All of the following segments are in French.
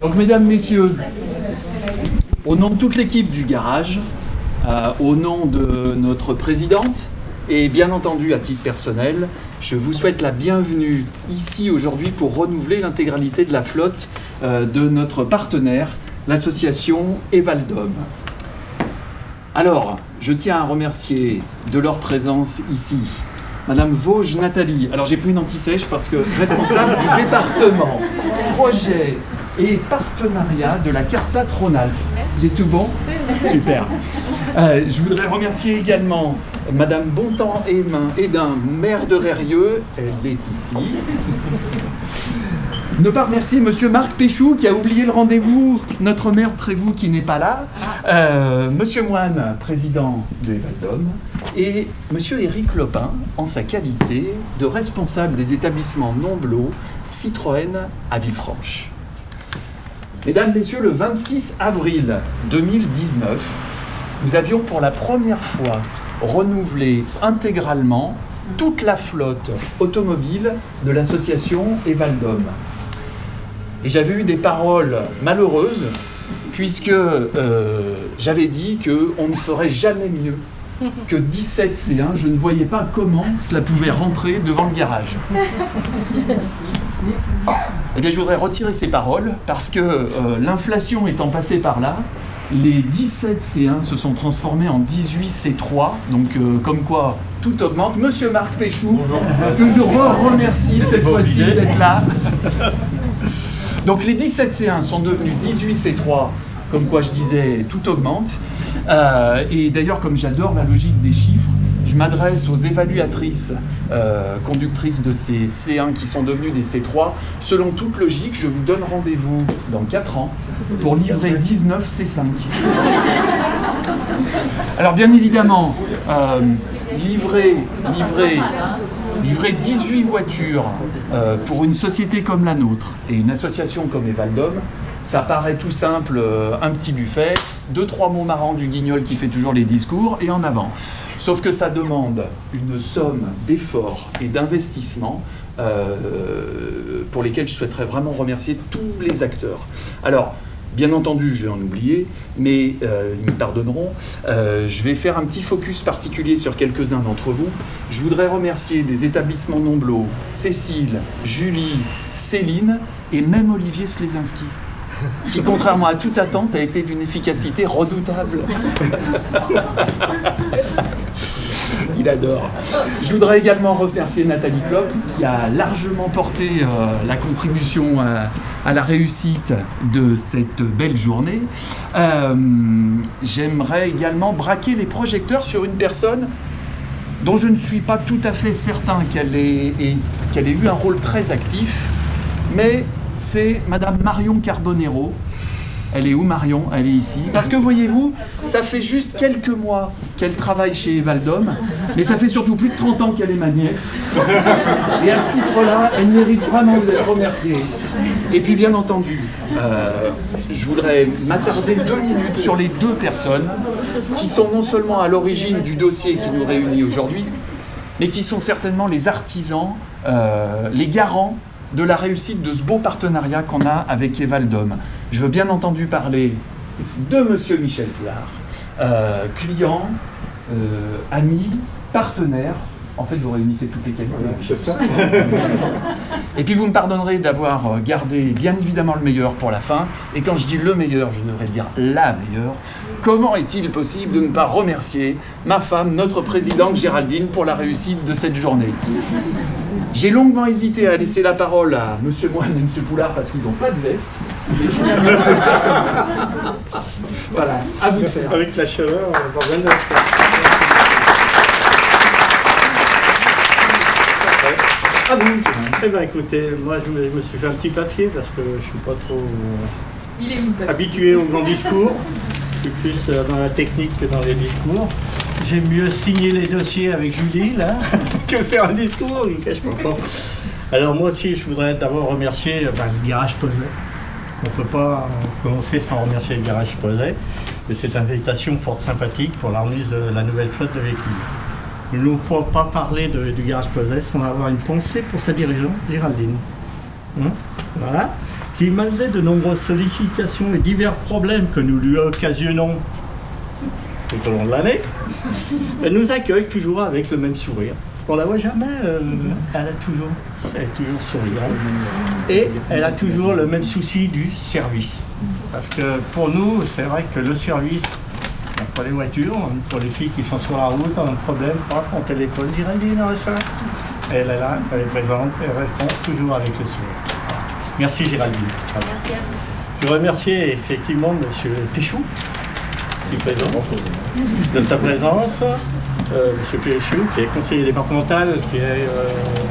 Donc, mesdames, messieurs, au nom de toute l'équipe du garage, au nom de notre présidente et bien entendu à titre personnel, je vous souhaite la bienvenue ici aujourd'hui pour renouveler l'intégralité de la flotte de notre partenaire, l'association Evaldom. Alors, je tiens à remercier de leur présence ici Madame Vosges Nathalie. Alors j'ai pris une anti-sèche parce que responsable du département projet et partenariat de la CARSAT Rhône-Alpes. Vous êtes tout bon? Super. Je voudrais remercier également Madame Bontemps-Edin, maire de Rérieux. Elle est ici. Ne pas remercier Monsieur Marc Péchou qui a oublié le rendez-vous, notre maire de Trévoux qui n'est pas là, Monsieur Moine, président de Evaldom, et Monsieur Éric Lopin en sa qualité de responsable des établissements Nomblo Citroën à Villefranche. Mesdames, Messieurs, le 26 avril 2019, nous avions pour la première fois renouvelé intégralement toute la flotte automobile de l'association Evaldom. Et j'avais eu des paroles malheureuses, puisque j'avais dit qu'on ne ferait jamais mieux que 17 C1. Je ne voyais pas comment cela pouvait rentrer devant le garage. Eh bien, je voudrais retirer ces paroles, parce que l'inflation étant passée par là, les 17 C1 se sont transformés en 18 C3, donc comme quoi tout augmente. Monsieur Marc Péchou, que je remercie cette fois-ci d'être là. Donc les 17 C1 sont devenus 18 C3, comme quoi je disais, tout augmente. Et d'ailleurs, comme j'adore la logique des chiffres, je m'adresse aux évaluatrices conductrices de ces C1 qui sont devenus des C3. Selon toute logique, je vous donne rendez-vous dans 4 ans pour livrer 19 C5. Alors bien évidemment, livrer 18 voitures pour une société comme la nôtre et une association comme Evaldom, ça paraît tout simple, un petit buffet, 2-3 mots marrants du guignol qui fait toujours les discours et en avant. Sauf que ça demande une somme d'efforts et d'investissements pour lesquels je souhaiterais vraiment remercier tous les acteurs. Alors, bien entendu, je vais en oublier, mais ils me pardonneront. Je vais faire un petit focus particulier sur quelques-uns d'entre vous. Je voudrais remercier des établissements Nomblo, Cécile, Julie, Céline et même Olivier Slezinski, qui, contrairement à toute attente, a été d'une efficacité redoutable. Il adore. Je voudrais également remercier Nathalie Klopp, qui a largement porté la contribution à la réussite de cette belle journée. J'aimerais également braquer les projecteurs sur une personne dont je ne suis pas tout à fait certain qu'elle ait eu un rôle très actif, mais c'est Madame Marion Carbonero. Elle est où, Marion? Elle est ici. Parce que voyez-vous, ça fait juste quelques mois qu'elle travaille chez Evaldom, mais ça fait surtout plus de 30 ans qu'elle est ma nièce. Et à ce titre-là, elle mérite vraiment d'être remerciée. Et puis bien entendu, je voudrais m'attarder 2 minutes sur les 2 personnes qui sont non seulement à l'origine du dossier qui nous réunit aujourd'hui, mais qui sont certainement les artisans, les garants de la réussite de ce beau partenariat qu'on a avec Evaldom. Je veux bien entendu parler de Monsieur Michel Poulard, client, ami, partenaire. En fait, vous réunissez toutes les qualités. Et puis vous me pardonnerez d'avoir gardé bien évidemment le meilleur pour la fin. Et quand je dis le meilleur, je devrais dire la meilleure. Comment est-il possible de ne pas remercier ma femme, notre présidente Géraldine, pour la réussite de cette journée? J'ai longuement hésité à laisser la parole à Monsieur Moine et Monsieur Poulard parce qu'ils n'ont pas de veste. Mais finalement, je vais le faire comme ça. Voilà, à vous de faire. Avec la chaleur, on va bien le faire. À vous. Eh bien écoutez, moi je me suis fait un petit papier parce que je ne suis pas trop habitué aux grands discours. Je suis plus dans la technique que dans les discours. J'aime mieux signer les dossiers avec Julie, là, que faire un discours, je ne cache pas. Alors moi aussi, je voudrais d'abord remercier le Garage Poset. On ne peut pas commencer sans remercier le Garage Poset de cette invitation fort sympathique pour la remise de la nouvelle flotte de véhicules. Nous ne pouvons pas parler du Garage Poset sans avoir une pensée pour sa dirigeante, Géraldine. Voilà. qui, malgré de nombreuses sollicitations et divers problèmes que nous lui occasionnons tout au long de l'année, elle nous accueille toujours avec le même sourire. On la voit jamais, elle est toujours souriante et elle a toujours le même souci du service. Parce que pour nous, c'est vrai que le service, pour les voitures, pour les filles qui sont sur la route, ont un problème, paf, on téléphone, Géraldine, ça. Elle est là, elle est présente, elle répond toujours avec le sourire. Merci Géraldine. Merci à vous. Je remercie effectivement M. Pichou, ici présent, de sa présence. M. Pichou, qui est conseiller départemental, qui est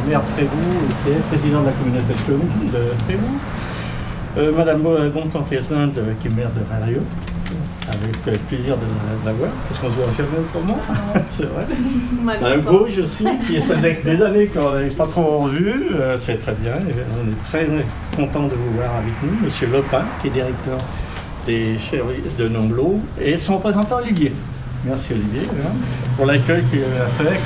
maire de Trévoux, qui est président de la communauté de communes de Trévoux. Madame Bontemps-Teslin, qui est maire de Rarieux, avec plaisir de la voir, parce qu'on se voit jamais autrement, c'est vrai. Madame Vosges aussi, qui ça fait des années qu'on n'avait pas trop revu, c'est très bien, et on est très content de vous voir avec nous. Monsieur Lopin, qui est directeur des services de Nomblot, et son représentant Olivier. Merci Olivier, pour l'accueil qu'il a fait.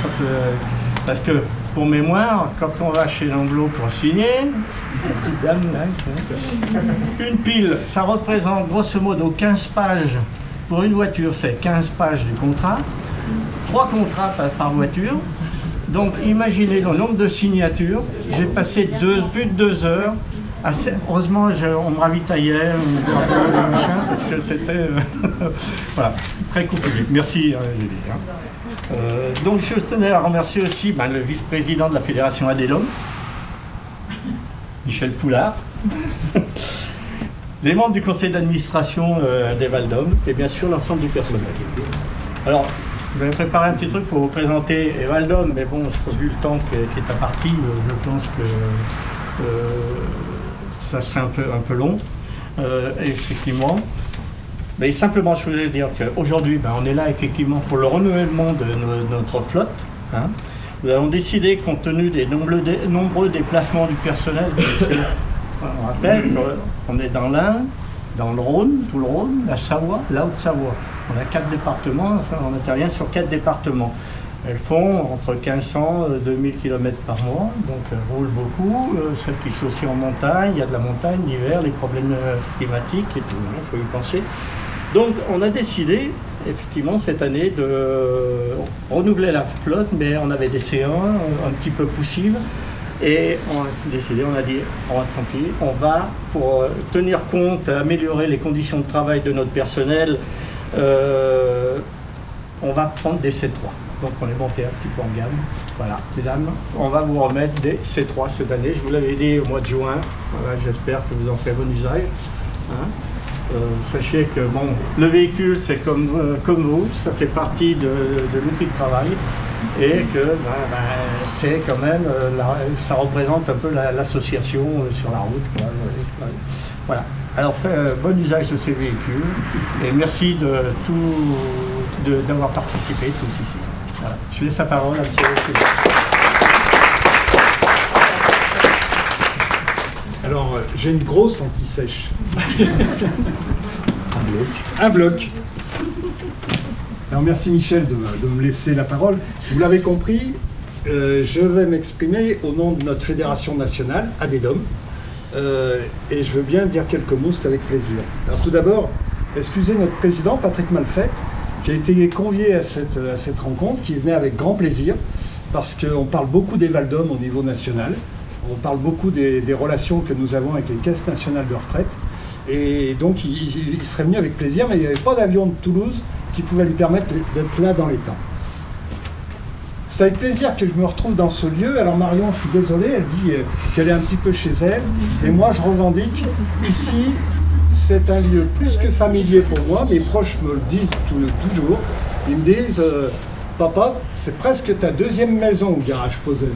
Parce que, pour mémoire, quand on va chez Nomblot pour signer, la petite dame là, une pile, ça représente grosso modo 15 pages. Pour une voiture, c'est 15 pages du contrat, 3 contrats par voiture. Donc imaginez le nombre de signatures. J'ai passé plus de 2 heures. Heureusement, on me ravitaillait, parce que c'était voilà, très compliqué. Merci Julie. Donc je tenais à remercier aussi le vice-président de la Fédération Adedom, Michel Poulard, les membres du conseil d'administration des Val-d'Om et bien sûr l'ensemble du personnel. Alors, je vais préparer un petit truc pour vous présenter les Val-d'Om, mais bon, vu le temps qui est imparti, je pense que ça serait un peu long, effectivement. Mais simplement, je voulais dire qu'aujourd'hui, on est là effectivement pour le renouvellement de notre flotte. Nous avons décidé, compte tenu des nombreux déplacements du personnel, on rappelle qu'on est dans l'Ain, dans le Rhône, tout le Rhône, la Savoie, la Haute-Savoie. On a 4 départements, on intervient sur 4 départements. Elles font entre 1500 et 2000 km par mois, donc elles roulent beaucoup. Celles qui sont aussi en montagne, il y a de la montagne, l'hiver, les problèmes climatiques et tout, il faut y penser. Donc on a décidé, effectivement, cette année de renouveler la flotte, mais on avait des C1 un petit peu poussives. Et on a décidé, on a dit, tant pis, on va, pour tenir compte, améliorer les conditions de travail de notre personnel, on va prendre des C3. Donc on est monté un petit peu en gamme. Voilà, mesdames, on va vous remettre des C3 cette année. Je vous l'avais dit au mois de juin. Voilà, j'espère que vous en ferez bon usage. Sachez que bon, le véhicule, c'est comme vous, ça fait partie de l'outil de travail. Et que c'est quand même, ça représente un peu l'association sur la route. Voilà. Alors, bon usage de ces véhicules et merci d'avoir participé tous ici. Voilà. Je laisse la parole à M. Alors, j'ai une grosse anti-sèche. Un bloc. Alors, merci Michel de me laisser la parole. Vous l'avez compris, je vais m'exprimer au nom de notre fédération nationale, Adedom. Et je veux bien dire quelques mots, c'est avec plaisir. Alors tout d'abord, excusez notre président, Patrick Malfait, qui a été convié à cette rencontre, qui venait avec grand plaisir, parce qu'on parle beaucoup des Val-d'Om au niveau national, on parle beaucoup des relations que nous avons avec les caisses nationales de retraite, et donc il serait venu avec plaisir, mais il n'y avait pas d'avion de Toulouse qui pouvait lui permettre d'être là dans les temps. C'est avec plaisir que je me retrouve dans ce lieu. Alors Marion, je suis désolé, elle dit qu'elle est un petit peu chez elle. Et moi, je revendique, ici, c'est un lieu plus que familier pour moi. Mes proches me le disent toujours. Ils me disent, papa, c'est presque ta deuxième maison, au garage posé.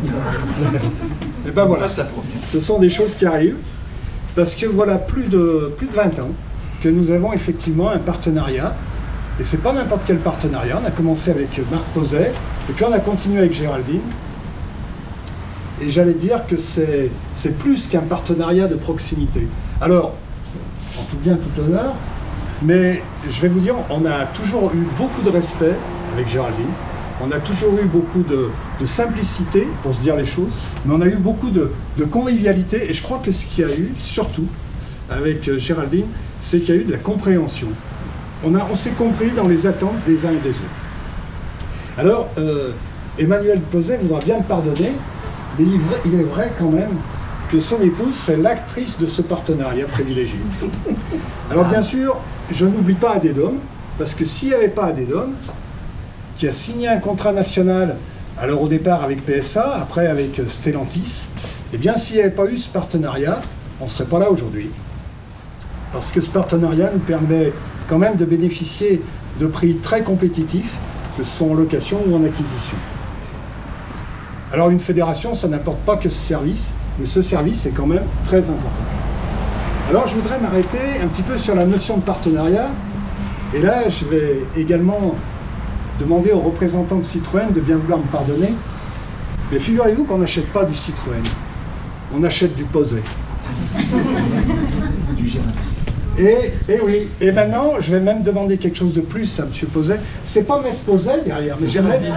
Et ben voilà, ce sont des choses qui arrivent. Parce que voilà, plus de 20 ans que nous avons effectivement un partenariat. Et c'est pas n'importe quel partenariat. On a commencé avec Marc Poset, et puis on a continué avec Géraldine. Et j'allais dire que c'est plus qu'un partenariat de proximité. Alors, en tout bien, tout honneur, mais je vais vous dire, on a toujours eu beaucoup de respect avec Géraldine. On a toujours eu beaucoup de simplicité pour se dire les choses, mais on a eu beaucoup de convivialité. Et je crois que ce qu'il y a eu, surtout, avec Géraldine, c'est qu'il y a eu de la compréhension. On s'est compris dans les attentes des uns et des autres. Alors, Emmanuel Pozet voudra bien me pardonner, mais il est vrai quand même que son épouse, c'est l'actrice de ce partenariat privilégié. Alors bien sûr, je n'oublie pas Adedom, parce que s'il n'y avait pas Adedom, qui a signé un contrat national, alors au départ avec PSA, après avec Stellantis, eh bien s'il n'y avait pas eu ce partenariat, on ne serait pas là aujourd'hui. Parce que ce partenariat nous permet quand même de bénéficier de prix très compétitifs, que ce soit en location ou en acquisition. Alors une fédération, ça n'apporte pas que ce service, mais ce service est quand même très important. Alors je voudrais m'arrêter un petit peu sur la notion de partenariat, et là je vais également demander aux représentants de Citroën de bien vouloir me pardonner, mais figurez-vous qu'on n'achète pas du Citroën, on achète du Pozet. Du Géraldine. Et oui, et maintenant, je vais même demander quelque chose de plus à M. Pozet. C'est pas M. Pozet derrière, mais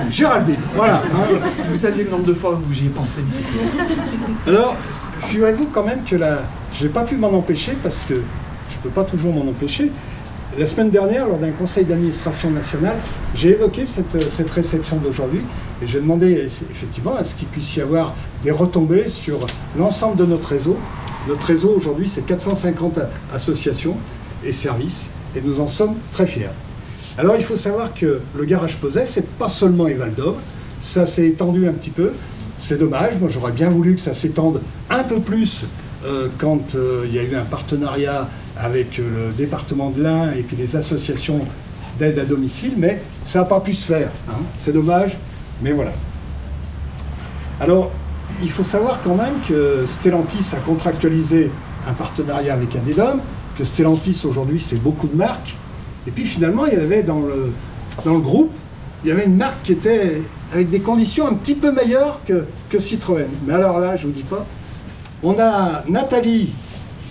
Géraldine. Voilà. Hein. Si vous saviez le nombre de fois où j'y ai pensé. Alors, figurez-vous quand même que je n'ai pas pu m'en empêcher, parce que je ne peux pas toujours m'en empêcher. La semaine dernière, lors d'un conseil d'administration nationale, j'ai évoqué cette réception d'aujourd'hui, et j'ai demandé effectivement à ce qu'il puisse y avoir des retombées sur l'ensemble de notre réseau. Notre réseau aujourd'hui, c'est 450 associations et services, et nous en sommes très fiers. Alors il faut savoir que le garage Pozet, c'est pas seulement Evaldom, ça s'est étendu un petit peu, c'est dommage, moi j'aurais bien voulu que ça s'étende un peu plus quand il y a eu un partenariat avec le département de l'Ain et puis les associations d'aide à domicile, mais ça n'a pas pu se faire, hein. C'est dommage, mais voilà. Alors, il faut savoir quand même que Stellantis a contractualisé un partenariat avec Adedom, que Stellantis aujourd'hui c'est beaucoup de marques, et puis finalement il y avait dans le groupe, il y avait une marque qui était avec des conditions un petit peu meilleures que Citroën. Mais alors là, je vous dis pas, on a Nathalie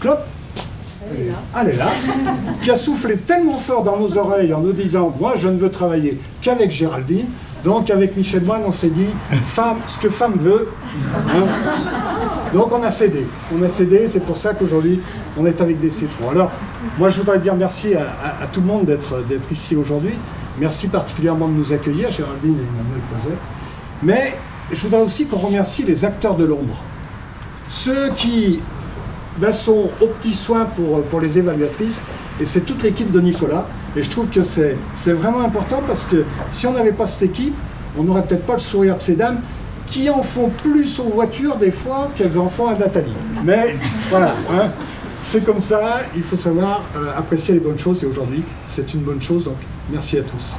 Klopp, elle est là, qui a soufflé tellement fort dans nos oreilles en nous disant « Moi, je ne veux travailler qu'avec Géraldine ». Donc, avec Michel Moine, on s'est dit « Femme, ce que femme veut hein ». Donc, on a cédé. C'est pour ça qu'aujourd'hui, on est avec des Citroën. Alors, moi, je voudrais dire merci à tout le monde d'être ici aujourd'hui. Merci particulièrement de nous accueillir, Géraldine et Emmanuel Pozet. Mais je voudrais aussi qu'on remercie les acteurs de l'ombre. Ceux qui sont aux petits soins pour les évaluatrices, et c'est toute l'équipe de Nicolas. Et je trouve que c'est vraiment important, parce que si on n'avait pas cette équipe, on n'aurait peut-être pas le sourire de ces dames qui en font plus aux voitures des fois qu'elles en font à Nathalie. Mais voilà, hein, c'est comme ça, il faut savoir apprécier les bonnes choses, et aujourd'hui c'est une bonne chose, donc merci à tous.